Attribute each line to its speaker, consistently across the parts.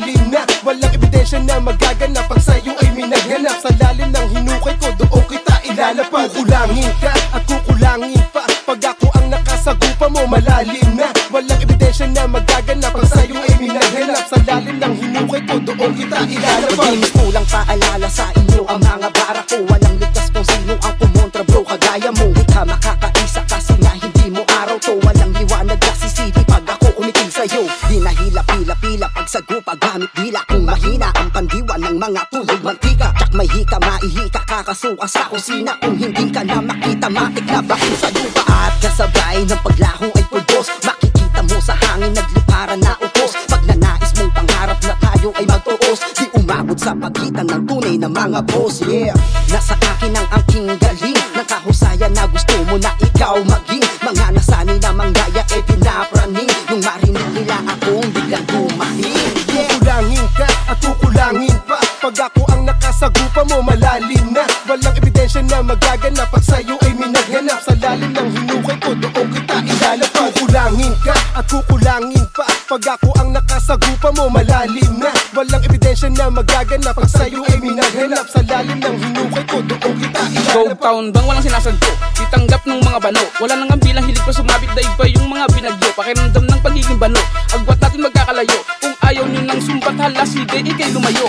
Speaker 1: malalim na. Walang ebidensya na magaganap pag sa'yo ay minaganap. Sa lalim ng hinukay ko, doon kita ilalapag. Kukulangin ka at kukulangin pa pag ako ang nakasagupa mo. Malalim na, walang ebidensya na magaganap pag sa'yo ay minaganap. Sa lalim ng hinukay ko, doon kita ilalapag.
Speaker 2: Madinis kulang paalala sa inyo ang mga bara ko. Walang ligtas kung sino ang kumontra bro kagaya mo. Di ka makakaisa kasi nga hindi mo araw to. Walang liwanag kasi sili pag ako umiting sa'yo. Di nahila pila-pila pag sagupa gamit dila. Kung mahina ang pandiwa ng mga tulog mantika. Tsak may hika maihika kakasuka sa kusina. Kung hindi ka na makita matik na bakin sa lupa. At kasabay ng paglaho ay pulbos. Makikita mo sa hangin nagliparan na upos. Pag nanais mong pangarap na tayo ay magtuos. Di umabot sa pagitan ng tunay na mga boss. Yeah, nasa akin ang aking galing ng kahusayan na gusto mo na ikaw maging. Mga nasanay na manggaya e pinapraning. Nung marinig nila akong biglang dumating.
Speaker 1: Kukulangin ka at kukulangin pa pag ako ang nakasagupa mo. Malalim na, walang ebidensya na magaganap pag sa'yo ay minaganap. Sa lalim ng hinukay ko, doon kita ilalapag. Kukulangin ka at kukulangin pa pag ako ang nakasagupa mo. Malalim na, walang ebidensya na magaganap pag sa'yo ay minaganap. Sa lalim ng hinukay ko, doon kita ilalapag.
Speaker 3: Go town bang walang sinasadyo, itanggap ng mga bano. Wala nang ang bilang hilig pa sumabit, daig pa yung mga binagyo. Pakiramdam ng pagiging bano, agwat natin magkakalayo. Kung ayaw nyo ng sumbat hala, sige ikay lumayo.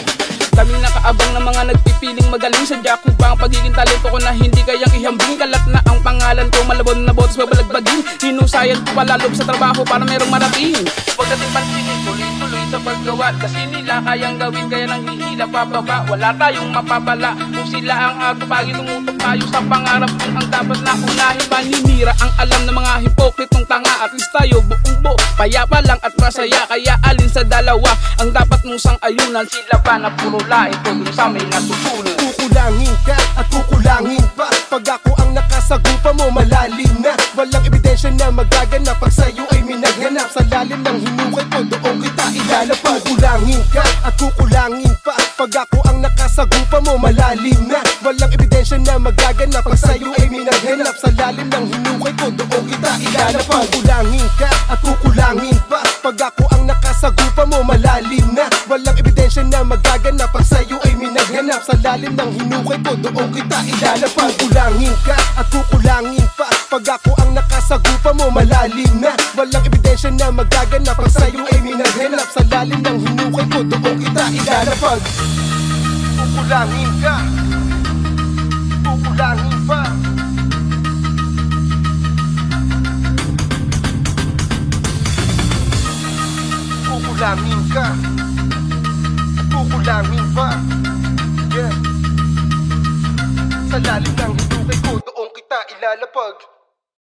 Speaker 3: Daming nakaabang na mga nagpipiling magaling. Sadya ko ba ang pagiging talento ko na hindi kayang ihambing. Kalat na ang pangalan ko, malabon na botos babalagbagin. Hinusayan ko palalob sa trabaho para merong marating. Pagdating pansinin, tuloy-tuloy sa paggawa. Kasi nila kayang gawin, kaya nang hihila pababa. Wala tayong mapapala kung sila ang agupagi. Tumutok tayo sa pangarap kung ang dapat na unahin. Paninira ang alam ng mga hipokritong tanga. At least tayo buong buo, payapa lang at masaya. Kaya alin sa dalawa ang dapat mong sang-ayunan. Sila pa na puro lahat kung sa may natutunan.
Speaker 1: Kukulangin ka at kukulangin pa pag ako ang nakasagupa mo. Malalim na, walang ebidensya na magaganap pag sa'yo ay minaganap. Sa lalim ng hinukay ko, doon kita ilalapag. Kukulangin ka at kukulangin pa pag ako ang nakasagupa mo. Malalim na, walang ebidensya na magaganap pag sa'yo ay minaganap. Sa lalim ng hinukay ko, doon kita ilalapag. Kukulangin ka at kukulangin pa pag ako ang nakasagupa mo. Malalim na, walang ebidensya na magaganap pag sa'yo ay minaganap. Sa lalim ng hinukay ko, doon kita ilalapag. Kukulangin ka at kukulangin pa pag ako ang nakasagupa mo. Malalim na, walang ebidensya na magaganap pag sa'yo ay minaganap. Sa lalim ng hinukay ko, doon kita ilalapag. Kukulangin ka, kukulangin pa. Kukulangin ka, kukulangin pa. Yeah, sa lalim ng hinukay ko, doon kita ilalapag.